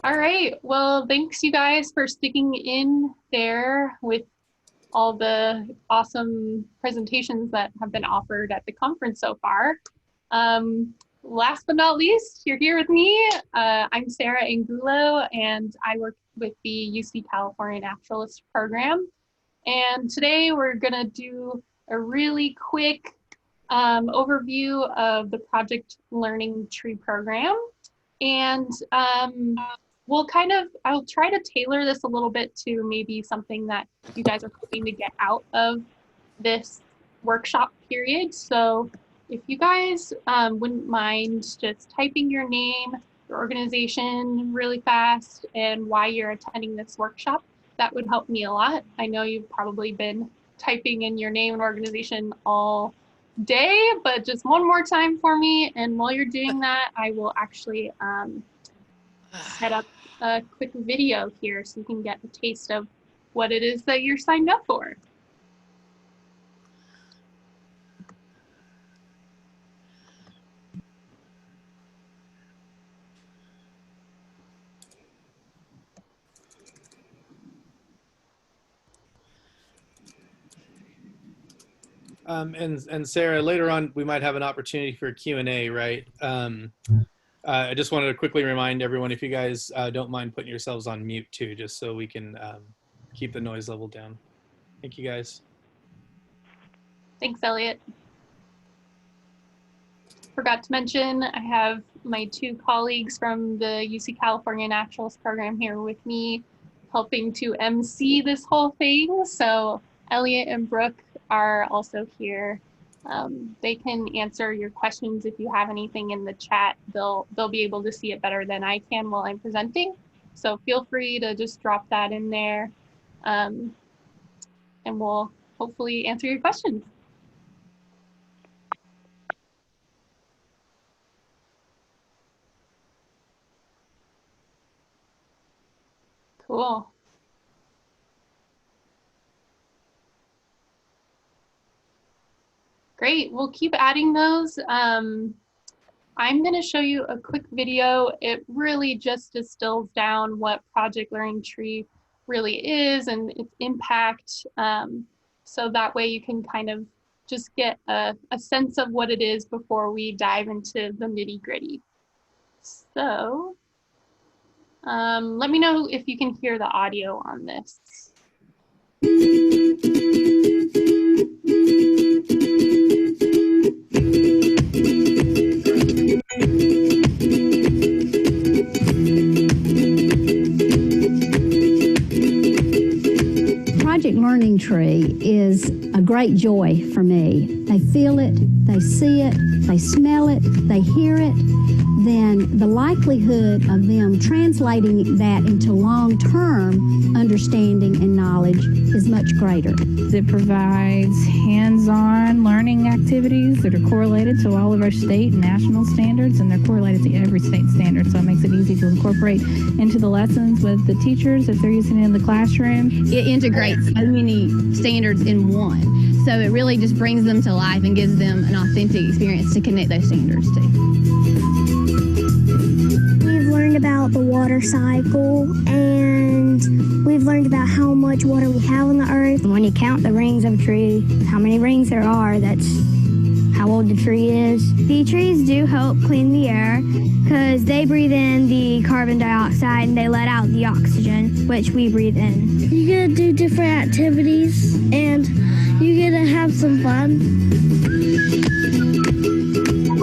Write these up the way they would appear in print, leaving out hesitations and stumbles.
All right. Well, thanks you guys for sticking in there with all the awesome presentations that have been offered at the conference so far. Last but not least, you're here with me. I'm Sarah Angulo, and I work with the UC California Naturalist program. And today we're going to do a really quick overview of the Project Learning Tree program. And I'll try to tailor this a little bit to maybe something that you guys are hoping to get out of this workshop period. So if you guys wouldn't mind just typing your name, your organization really fast, and why you're attending this workshop, that would help me a lot. I know you've probably been typing in your name and organization all day, but just one more time for me. And while you're doing that, I will actually set up a quick video here so you can get a taste of what it is that you're signed up for. And Sarah, later on, we might have an opportunity for a Q&A, right? I just wanted to quickly remind everyone, if you guys don't mind putting yourselves on mute too, just so we can keep the noise level down. Thank you, guys. Thanks, Elliot. Forgot to mention, I have my two colleagues from the UC California Naturalist program here with me, helping to MC this whole thing. So Elliot and Brooke are also here. They can answer your questions if you have anything in the chat. They'll be able to see it better than I can while I'm presenting. So feel free to just drop that in there, and we'll hopefully answer your questions. Cool. Great, we'll keep adding those. I'm going to show you a quick video. It really just distills down what Project Learning Tree really is and its impact. So that way you can kind of just get a sense of what it is before we dive into the nitty-gritty. So let me know if you can hear the audio on this. Project Learning Tree is a great joy for me. They feel it, they see it, they smell it, they hear it. Then the likelihood of them translating that into long-term understanding and knowledge is much greater. It provides hands-on learning activities that are correlated to all of our state and national standards, and they're correlated to every state standard, so it makes it easy to incorporate into the lessons with the teachers if they're using it in the classroom. It integrates so many standards in one, so it really just brings them to life and gives them an authentic experience to connect those standards to. We've learned about the water cycle, and we've learned about how much water we have on the earth. When you count the rings of a tree, how many rings there are, that's how old the tree is. The trees do help clean the air because they breathe in the carbon dioxide and they let out the oxygen, which we breathe in. You get to do different activities and you get to have some fun.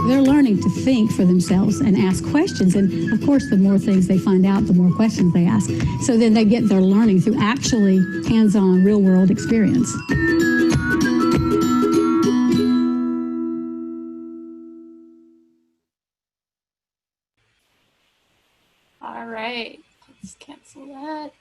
They're learning to think for themselves and ask questions. And of course, the more things they find out, the more questions they ask. So then they get their learning through actually hands-on real-world experience. All right, let's cancel that.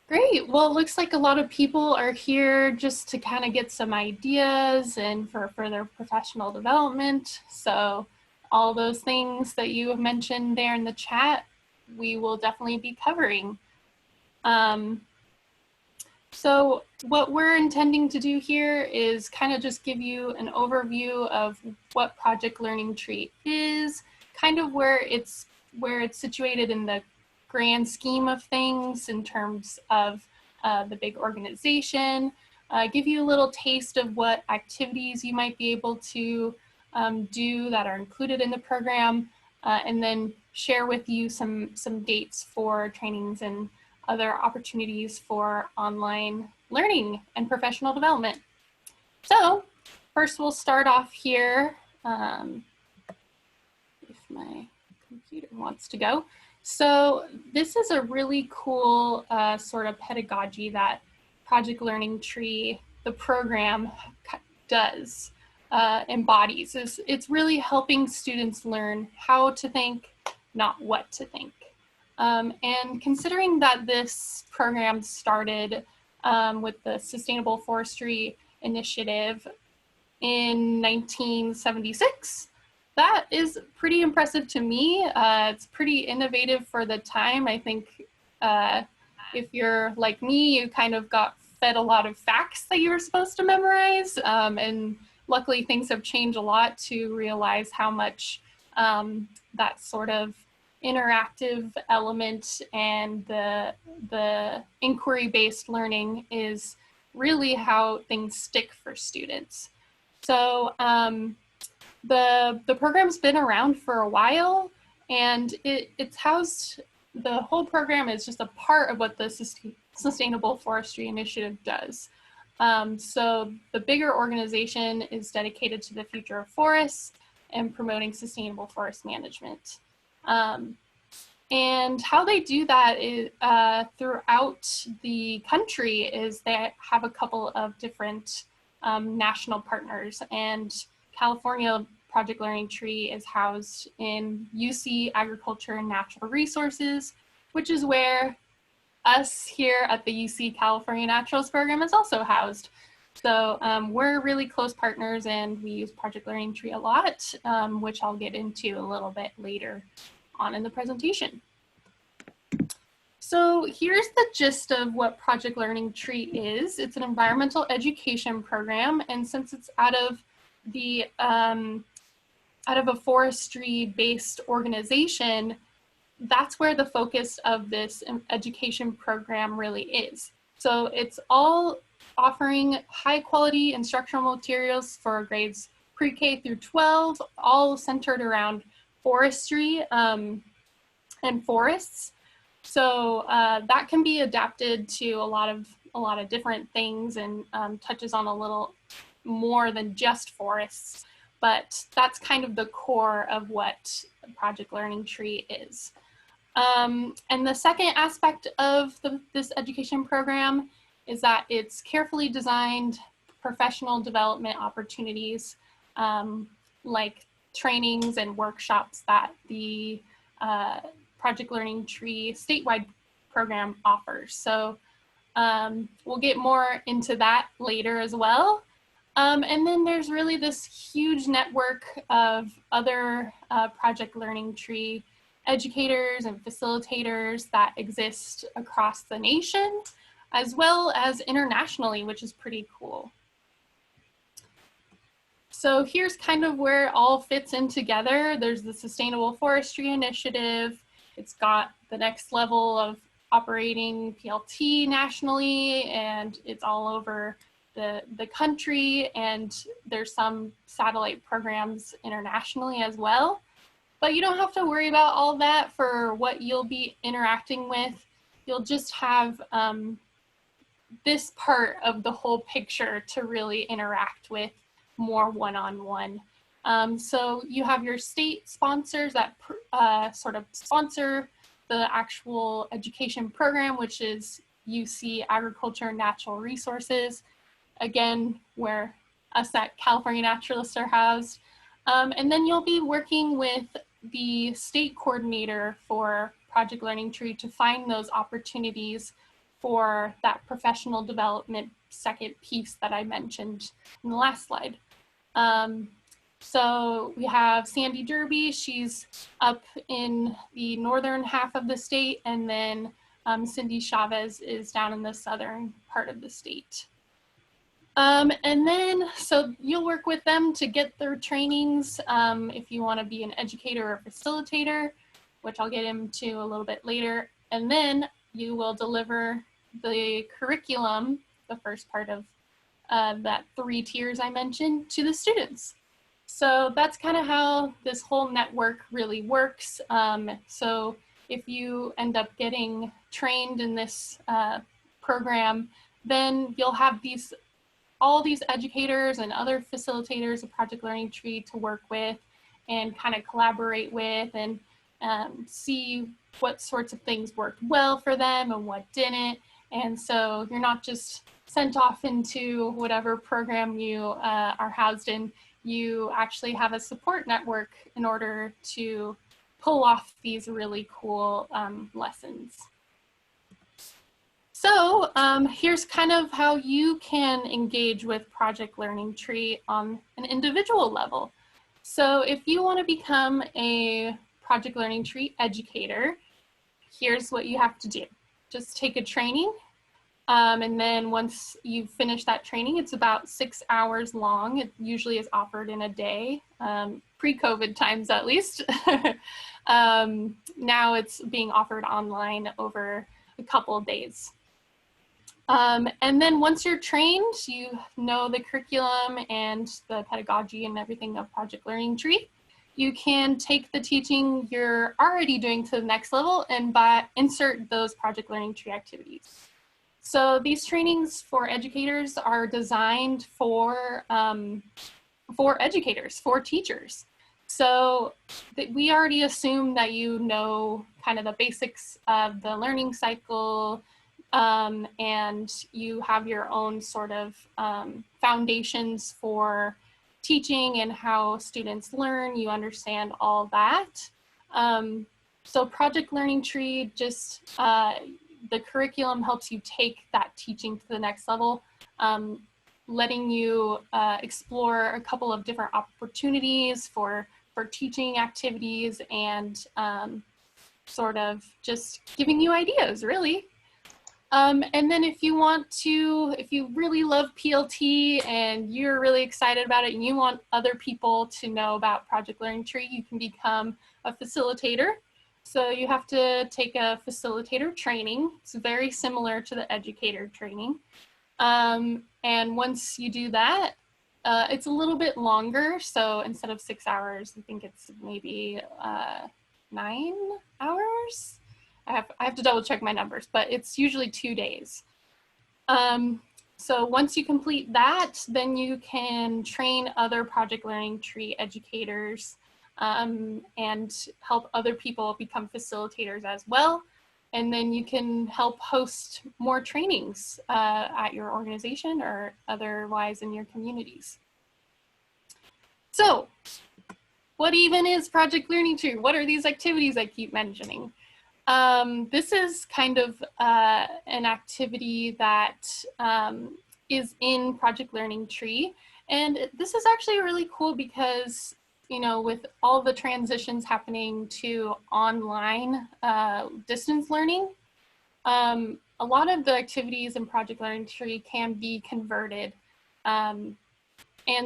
Great. Well, it looks like a lot of people are here just to kind of get some ideas and for further professional development. So all those things that you have mentioned there in the chat, we will definitely be covering. So what we're intending to do here is kind of just give you an overview of what Project Learning Tree is, kind of where it's situated in the grand scheme of things in terms of the big organization, give you a little taste of what activities you might be able to do that are included in the program, and then share with you some dates for trainings and other opportunities for online learning and professional development. So first we'll start off here, if my computer wants to go. So this is a really cool sort of pedagogy that Project Learning Tree, the program, does, embodies. It's really helping students learn how to think, not what to think. And considering that this program started with the Sustainable Forestry Initiative in 1976, that is pretty impressive to me. It's pretty innovative for the time. I think if you're like me, you kind of got fed a lot of facts that you were supposed to memorize. And luckily things have changed a lot to realize how much that sort of interactive element and the inquiry-based learning is really how things stick for students. So the program's been around for a while, and it's housed, the whole program is just a part of what the Sustainable Forestry Initiative does. So the bigger organization is dedicated to the future of forests and promoting sustainable forest management. And how they do that is throughout the country is they have a couple of different national partners, and California Project Learning Tree is housed in UC Agriculture and Natural Resources, which is where us here at the UC California Naturalists program is also housed. So we're really close partners, and we use Project Learning Tree a lot, which I'll get into a little bit later on in the presentation. So here's the gist of what Project Learning Tree is. It's an environmental education program, and since it's out of a forestry-based organization, that's where the focus of this education program really is. So it's all offering high-quality instructional materials for grades pre-K through 12, all centered around forestry and forests. So that can be adapted to a lot of different things, and touches on a little more than just forests, but that's kind of the core of what Project Learning Tree is. And the second aspect of this education program is that it's carefully designed professional development opportunities, like trainings and workshops that the Project Learning Tree statewide program offers. So we'll get more into that later as well. And then there's really this huge network of other Project Learning Tree educators and facilitators that exist across the nation, as well as internationally, which is pretty cool. So here's kind of where it all fits in together. There's the Sustainable Forestry Initiative. It's got the next level of operating PLT nationally, and it's all over the country, and there's some satellite programs internationally as well. But you don't have to worry about all that for what you'll be interacting with. You'll just have this part of the whole picture to really interact with more one-on-one. So you have your state sponsors that sort of sponsor the actual education program, which is UC Agriculture and Natural Resources, again, where us at California Naturalists are housed. And then you'll be working with the state coordinator for Project Learning Tree to find those opportunities for that professional development second piece that I mentioned in the last slide. So we have Sandy Derby, she's up in the northern half of the state, and then Cindy Chavez is down in the southern part of the state. And then, so you'll work with them to get their trainings if you want to be an educator or facilitator, which I'll get into a little bit later. And then you will deliver the curriculum, the first part of that 3 tiers I mentioned, to the students. So that's kind of how this whole network really works. So if you end up getting trained in this program, then you'll have all these educators and other facilitators of Project Learning Tree to work with and kind of collaborate with and see what sorts of things worked well for them and what didn't. And so you're not just sent off into whatever program you are housed in. You actually have a support network in order to pull off these really cool lessons. So here's kind of how you can engage with Project Learning Tree on an individual level. So if you want to become a Project Learning Tree educator, here's what you have to do. Just take a training. And then once you finish that training, it's about 6 hours long. It usually is offered in a day, pre-COVID times at least. Now it's being offered online over a couple of days. And then once you're trained, you know the curriculum and the pedagogy and everything of Project Learning Tree. You can take the teaching you're already doing to the next level and insert those Project Learning Tree activities. So these trainings for educators are designed for educators, for teachers. So we already assume that you know kind of the basics of the learning cycle, and you have your own sort of foundations for teaching and how students learn. You understand all that. So Project Learning Tree just, the curriculum helps you take that teaching to the next level, letting you explore a couple of different opportunities for teaching activities and sort of just giving you ideas, really. And then if you really love PLT and you're really excited about it and you want other people to know about Project Learning Tree, you can become a facilitator. So you have to take a facilitator training. It's very similar to the educator training. And once you do that, it's a little bit longer. So instead of 6 hours, I think it's maybe 9 hours. I have to double check my numbers, but it's usually 2 days. So once you complete that, then you can train other Project Learning Tree educators and help other people become facilitators as well. And then you can help host more trainings at your organization or otherwise in your communities. So what even is Project Learning Tree? What are these activities I keep mentioning? This is kind of an activity that is in Project Learning Tree. And this is actually really cool because, you know, with all the transitions happening to online distance learning, a lot of the activities in Project Learning Tree can be converted. And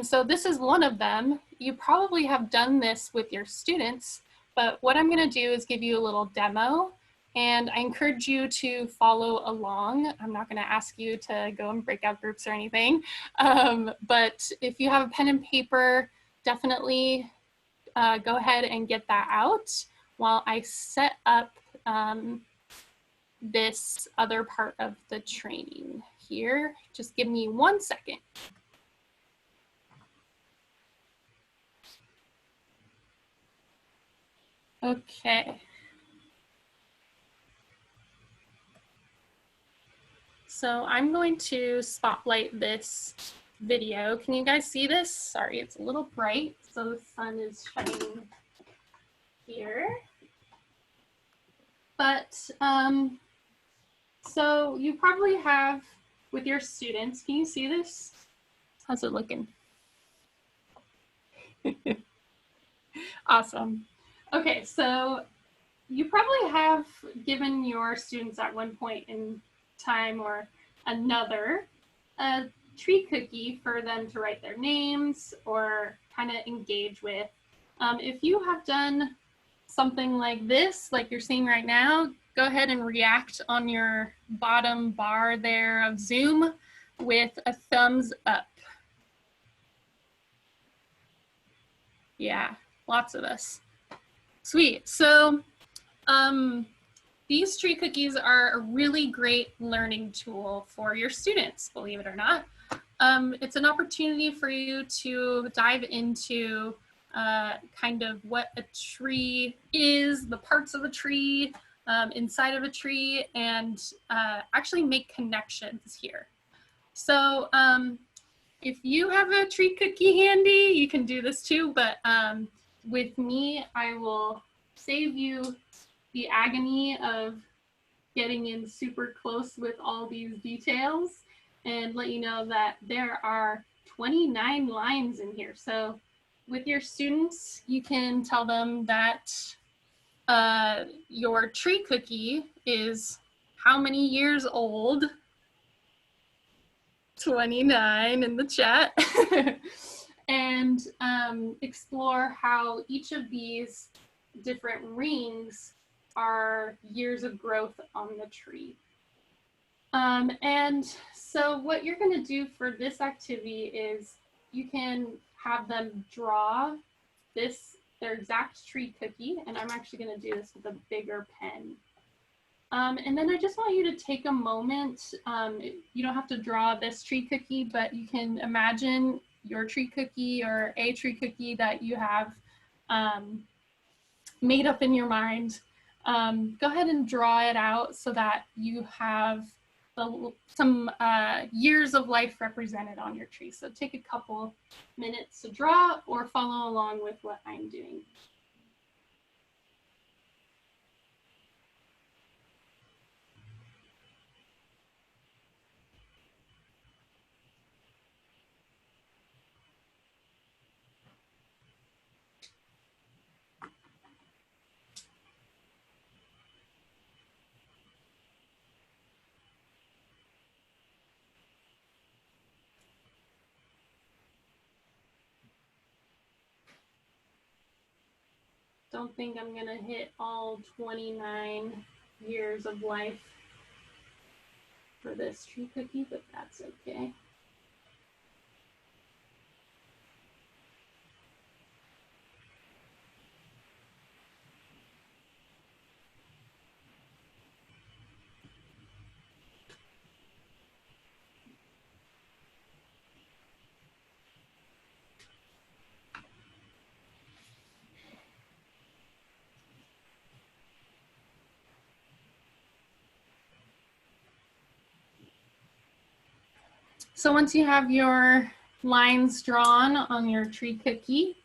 so this is one of them. You probably have done this with your students, but what I'm going to do is give you a little demo, and I encourage you to follow along. I'm not going to ask you to go in breakout groups or anything, but if you have a pen and paper, definitely go ahead and get that out while I set up this other part of the training here. Just give me 1 second. Okay. So I'm going to spotlight this video. Can you guys see this? Sorry, it's a little bright. So the sun is shining here. But so you probably have with your students, can you see this? How's it looking? Awesome. Okay, so you probably have given your students at one point in time or another a tree cookie for them to write their names or kind of engage with. If you have done something like this, like you're seeing right now, go ahead and react on your bottom bar there of Zoom with a thumbs up. Yeah, lots of us. Sweet. So these tree cookies are a really great learning tool for your students, believe it or not. It's an opportunity for you to dive into kind of what a tree is, the parts of a tree, inside of a tree, and actually make connections here. So if you have a tree cookie handy, you can do this too, but with me, I will save you the agony of getting in super close with all these details and let you know that there are 29 lines in here. So with your students, you can tell them that your tree cookie is how many years old? 29 in the chat. And explore how each of these different rings are years of growth on the tree. And so what you're going to do for this activity is you can have them draw their exact tree cookie, and I'm actually going to do this with a bigger pen. And then I just want you to take a moment. You don't have to draw this tree cookie, but you can imagine your tree cookie or a tree cookie that you have made up in your mind. Go ahead and draw it out so that you have some years of life represented on your tree. So take a couple minutes to draw or follow along with what I'm doing. Don't think I'm gonna hit all 29 years of life for this tree cookie, but that's okay. So once you have your lines drawn on your tree cookie,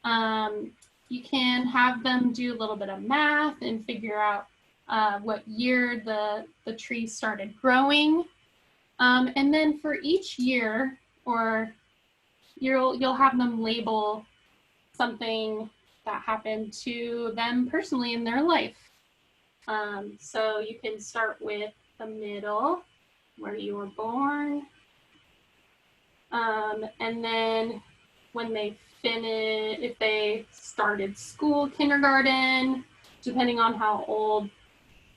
you can have them do a little bit of math and figure out what year the tree started growing. And then for each year, or you'll have them label something that happened to them personally in their life. So you can start with the middle, where you were born. And then when they finish, if they started school, kindergarten, depending on how old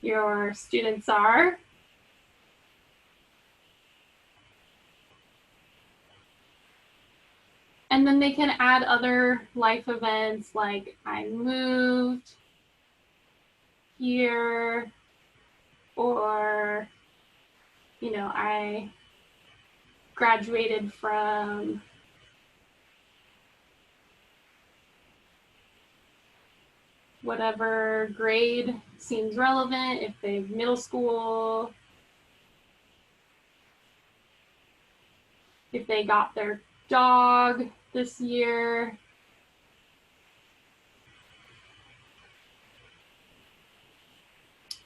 your students are. And then they can add other life events like I moved here, or, you know, I graduated from whatever grade seems relevant, if they middle school, if they got their dog this year.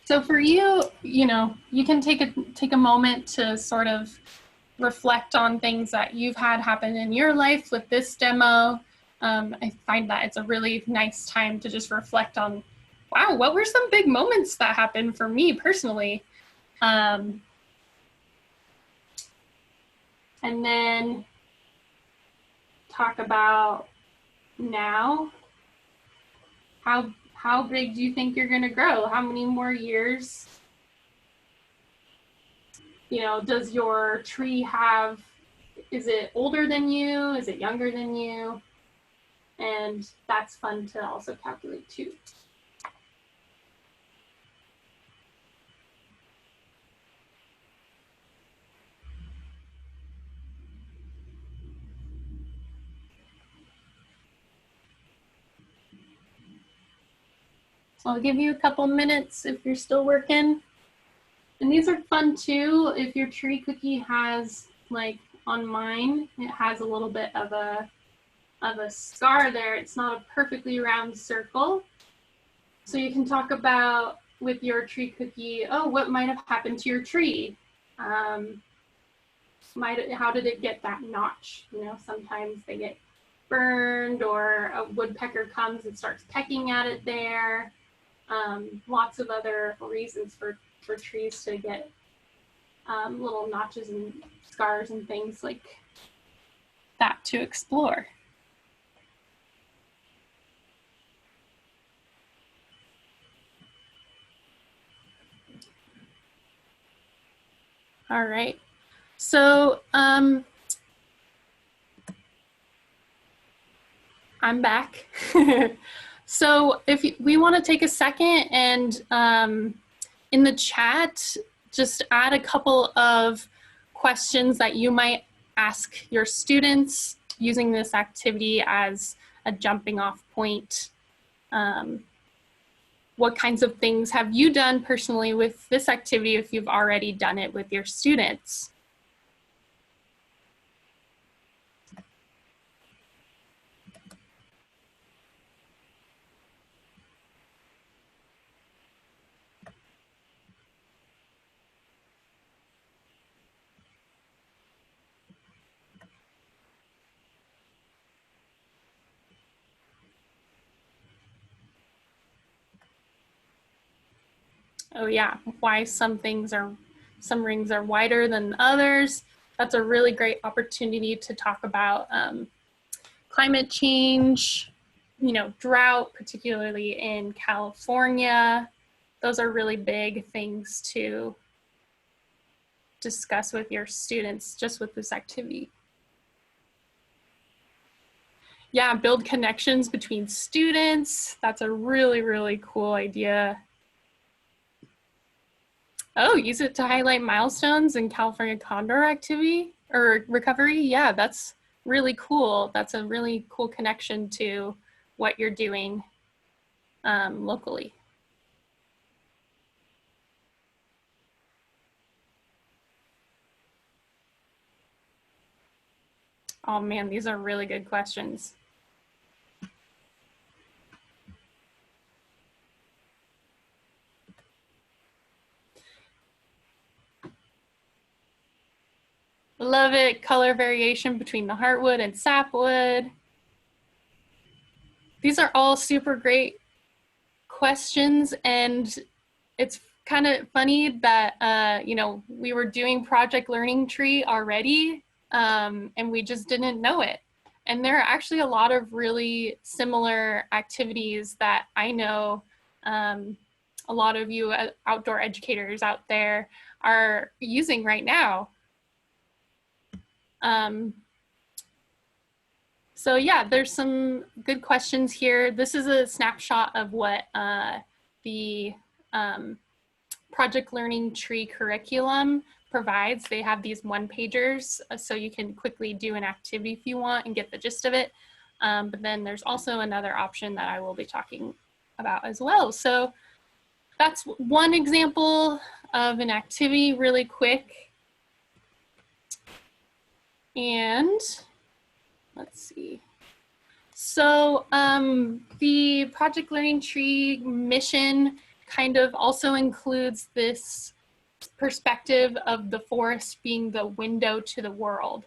So for you, you know, you can take a moment to sort of reflect on things that you've had happen in your life with this demo. I find that it's a really nice time to just reflect on Wow, what were some big moments that happened for me personally? And then talk about now. How big do you think you're going to grow? How many more years? You know, does your tree have, is it older than you? Is it younger than you? And that's fun to also calculate too. So I'll give you a couple minutes if you're still working. And these are fun too. If your tree cookie has, like on mine, it has a little bit of a scar there. It's not a perfectly round circle. So you can talk about with your tree cookie, oh, what might have happened to your tree? How did it get that notch? You know, sometimes they get burned, or a woodpecker comes and starts pecking at it there. Lots of other reasons for trees to get little notches and scars and things like that to explore. All right, so I'm back. So if we want to take a second and in the chat, just add a couple of questions that you might ask your students using this activity as a jumping off point. What kinds of things have you done personally with this activity if you've already done it with your students? Oh yeah, why some rings are wider than others. That's a really great opportunity to talk about climate change, you know, drought, particularly in California. Those are really big things to discuss with your students just with this activity. Yeah, build connections between students. That's a really, really cool idea. Oh, use it to highlight milestones in California condor activity or recovery. Yeah, that's really cool. That's a really cool connection to what you're doing locally. Oh man, these are really good questions. Love it. Color variation between the heartwood and sapwood. These are all super great questions, and it's kind of funny that you know, we were doing Project Learning Tree already, and we just didn't know it. And there are actually a lot of really similar activities that I know a lot of you outdoor educators out there are using right now. So yeah, there's some good questions here. This is a snapshot of what the Project Learning Tree curriculum provides. They have these one-pagers, so you can quickly do an activity if you want and get the gist of it. But then there's also another option that I will be talking about as well. So that's one example of an activity really quick. And let's see. So the Project Learning Tree mission kind of also includes this perspective of the forest being the window to the world.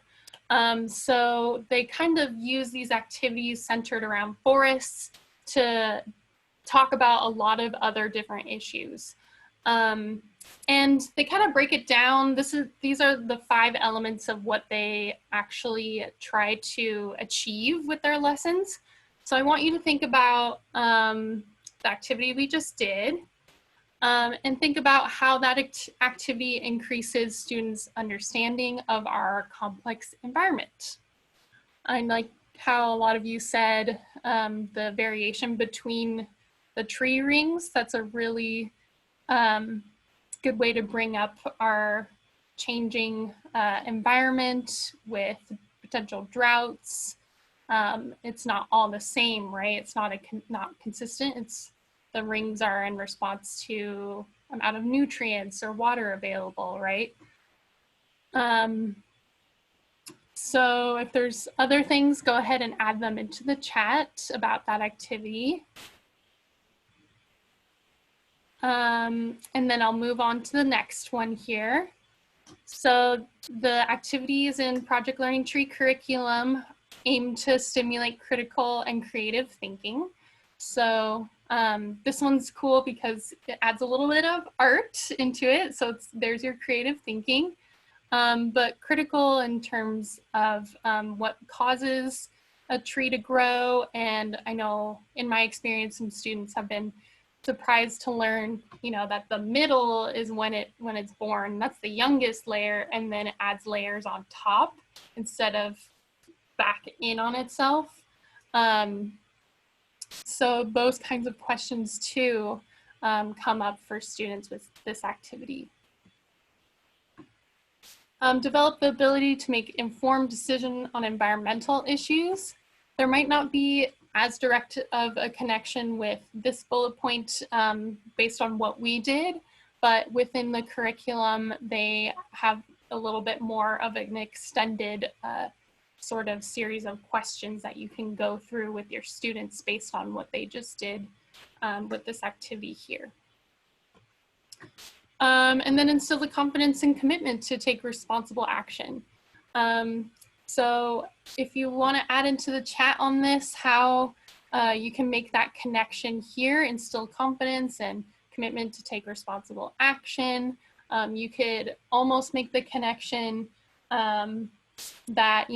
So they kind of use these activities centered around forests to talk about a lot of other different issues. And they kind of break it down. These are the 5 elements of what they actually try to achieve with their lessons. So I want you to think about the activity we just did, and think about how that activity increases students' understanding of our complex environment. I like how a lot of you said the variation between the tree rings. That's a really good way to bring up our changing environment with potential droughts. It's not all the same, right? It's not consistent. The rings are in response to amount of nutrients or water available, right? So if there's other things, go ahead and add them into the chat about that activity. And then I'll move on to the next one here. So the activities in Project Learning Tree curriculum aim to stimulate critical and creative thinking. So this one's cool because it adds a little bit of art into it. So there's your creative thinking, but critical in terms of what causes a tree to grow. And I know in my experience, some students have been surprised to learn, that the middle is when it's born. That's the youngest layer, and then it adds layers on top instead of back in on itself. So those kinds of questions too come up for students with this activity. Develop the ability to make informed decision on environmental issues. There might not be as direct of a connection with this bullet point based on what we did, but within the curriculum, they have a little bit more of an extended sort of series of questions that you can go through with your students based on what they just did with this activity here. And then instill the confidence and commitment to take responsible action. So if you want to add into the chat on this, how you can make that connection here, instill confidence and commitment to take responsible action. You could almost make the connection that,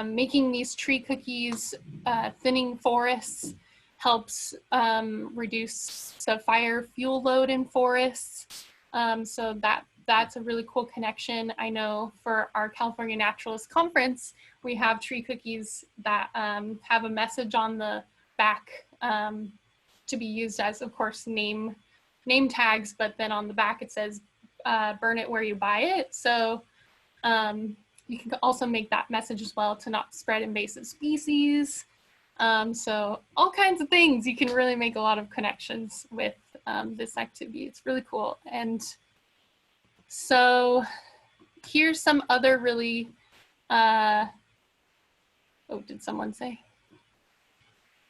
making these tree cookies, thinning forests helps reduce the fire fuel load in forests. So that's a really cool connection. I know for our California Naturalists Conference, we have tree cookies that have a message on the back to be used as, of course, name tags, but then on the back it says, burn it where you buy it. So you can also make that message as well to not spread invasive species. So all kinds of things. You can really make a lot of connections with this activity. It's really cool. And so here's some other really, did someone say?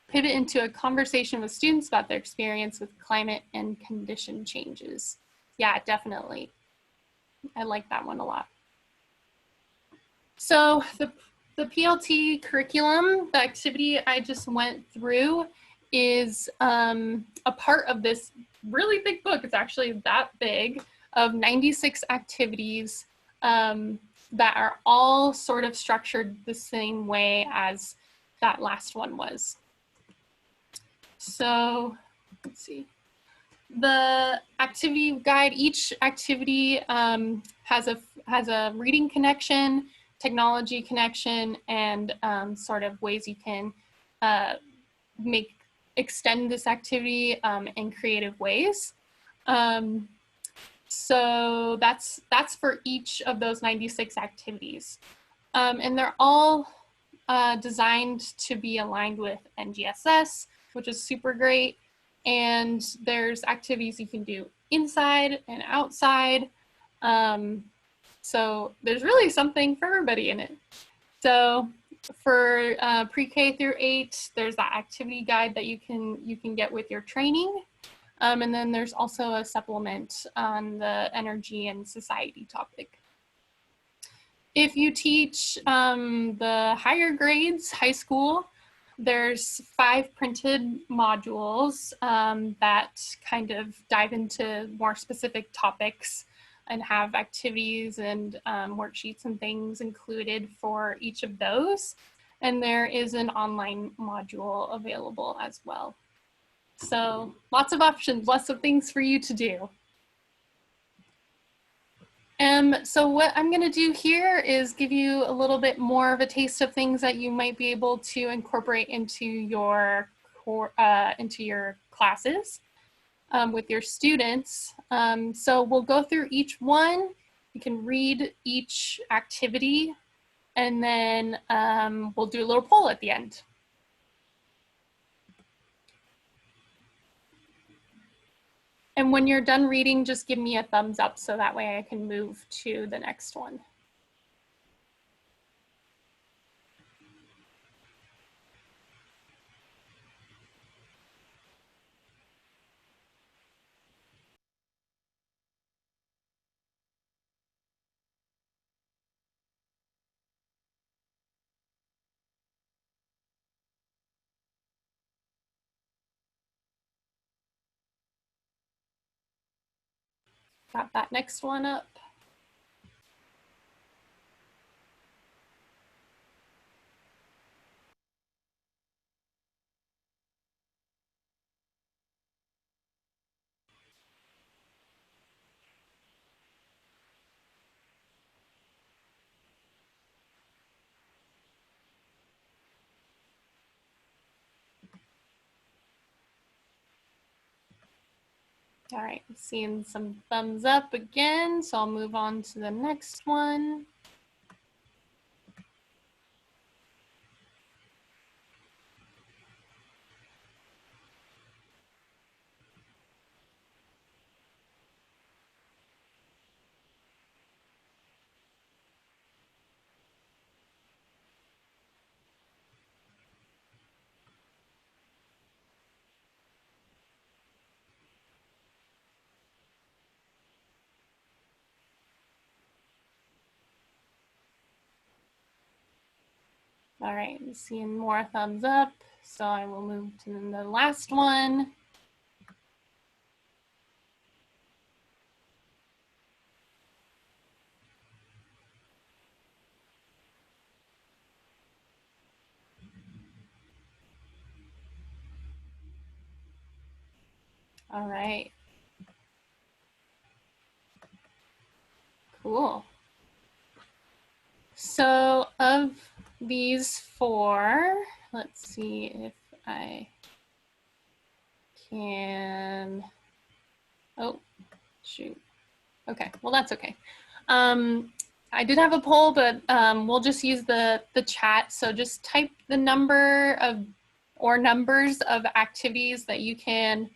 Pivot into a conversation with students about their experience with climate and condition changes. Yeah, definitely. I like that one a lot. So the PLT curriculum, the activity I just went through, is a part of this really big book. It's actually that big, of 96 activities that are all sort of structured the same way as that last one was. So let's see. The activity guide, each activity has a reading connection, technology connection, and sort of ways you can extend this activity in creative ways. So that's for each of those 96 activities. And they're all designed to be aligned with NGSS, which is super great. And there's activities you can do inside and outside. So there's really something for everybody in it. So for pre-K through 8, there's that activity guide that you can get with your training. And then there's also a supplement on the energy and society topic. If you teach the higher grades, high school, there's 5 printed modules that kind of dive into more specific topics and have activities and worksheets and things included for each of those. And there is an online module available as well. So lots of options, lots of things for you to do. So what I'm going to do here is give you a little bit more of a taste of things that you might be able to incorporate into your classes with your students. So we'll go through each one. You can read each activity, and then we'll do a little poll at the end. And when you're done reading, just give me a thumbs up so that way I can move to the next one. Got that next one up. All right, seeing some thumbs up again, so I'll move on to the next one. All right, I'm seeing more thumbs up, so I will move to the last one. All right. Cool. So of these 4, let's see if I can, oh, shoot. Okay, well, that's okay. I did have a poll, but we'll just use the chat. So just type the number of, or numbers of activities that you can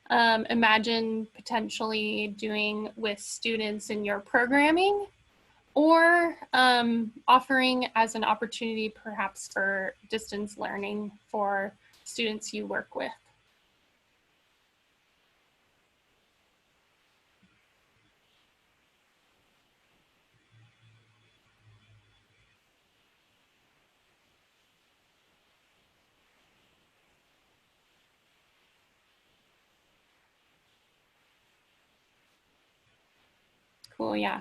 imagine potentially doing with students in your programming, or offering as an opportunity perhaps for distance learning for students you work with. Cool, yeah.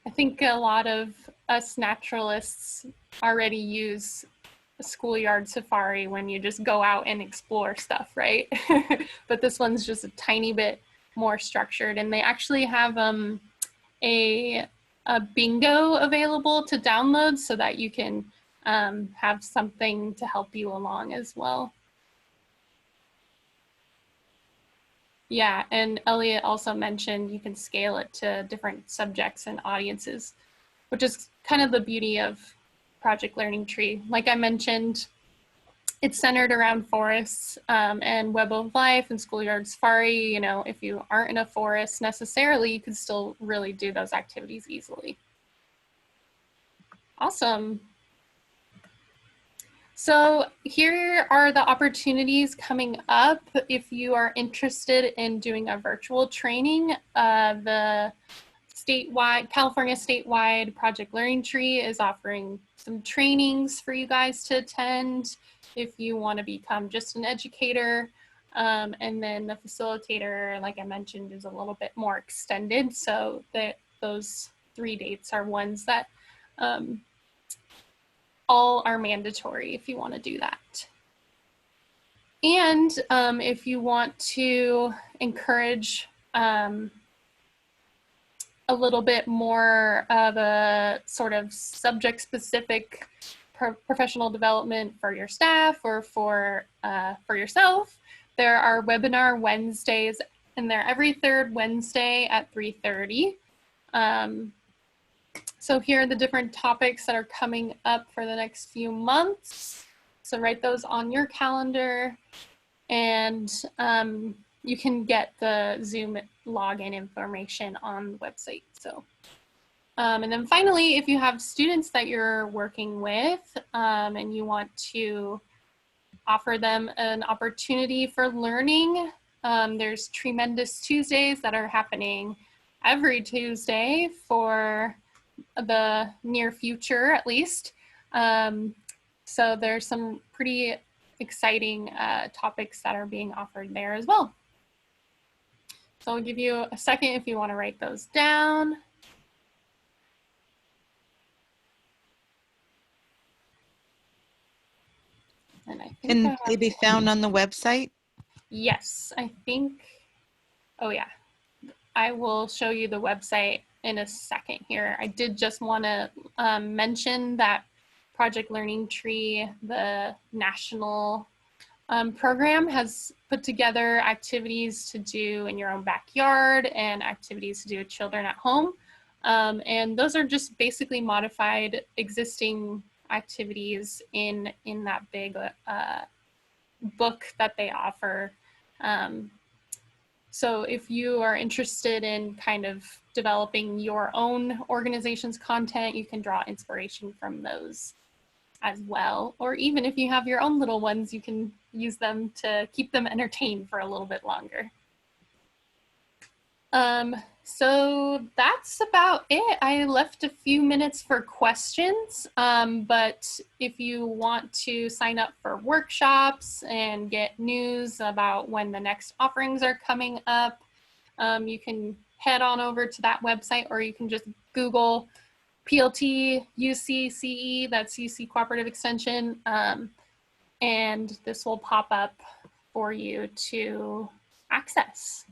I think a lot of us naturalists already use a schoolyard safari when you just go out and explore stuff, right? But this one's just a tiny bit more structured, and they actually have a bingo available to download so that you can have something to help you along as well. Yeah, and Elliot also mentioned you can scale it to different subjects and audiences, which is kind of the beauty of Project Learning Tree. Like I mentioned, it's centered around forests and Web of Life and Schoolyard Safari. You know, if you aren't in a forest necessarily, you can still really do those activities easily. Awesome. So here are the opportunities coming up if you are interested in doing a virtual training. The California statewide Project Learning Tree is offering some trainings for you guys to attend if you want to become just an educator. And then the facilitator, like I mentioned, is a little bit more extended. So that those 3 dates are ones that all are mandatory if you want to do that. And if you want to encourage a little bit more of a sort of subject-specific professional development for your staff or for yourself, there are webinar Wednesdays, and they're every 3rd Wednesday at 3:30. So here are the different topics that are coming up for the next few months. So write those on your calendar, and you can get the Zoom login information on the website. So, and then finally, if you have students that you're working with and you want to offer them an opportunity for learning, there's Tremendous Tuesdays that are happening every Tuesday for the near future, at least. So there's some pretty exciting topics that are being offered there as well. So I'll give you a second if you want to write those down. And I think Can they be found on the website? Yes, I think, oh yeah, I will show you the website in a second here. I did just want to mention that Project Learning Tree, the national program, has put together activities to do in your own backyard and activities to do with children at home. And those are just basically modified existing activities in that big book that they offer. So if you are interested in kind of developing your own organization's content, you can draw inspiration from those as well. Or even if you have your own little ones, you can use them to keep them entertained for a little bit longer. So that's about it. I left a few minutes for questions, but if you want to sign up for workshops and get news about when the next offerings are coming up, you can head on over to that website, or you can just Google PLT UC-CE, that's UC Cooperative Extension, and this will pop up for you to access.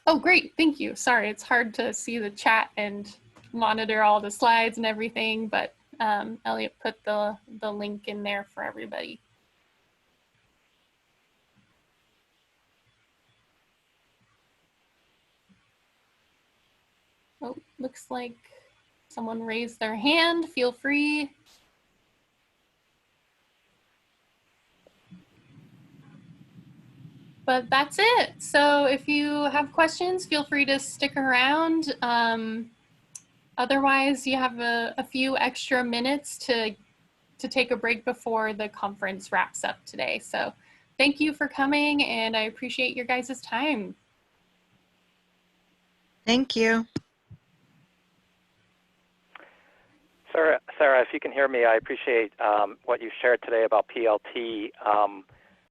Oh, great, thank you. Sorry, it's hard to see the chat and monitor all the slides and everything, but Elliot put the link in there for everybody. Oh, looks like someone raised their hand. Feel free. But that's it. So if you have questions, feel free to stick around. Otherwise, you have a few extra minutes to take a break before the conference wraps up today. So thank you for coming, and I appreciate your guys' time. Thank you. Sarah, if you can hear me, I appreciate what you shared today about PLT.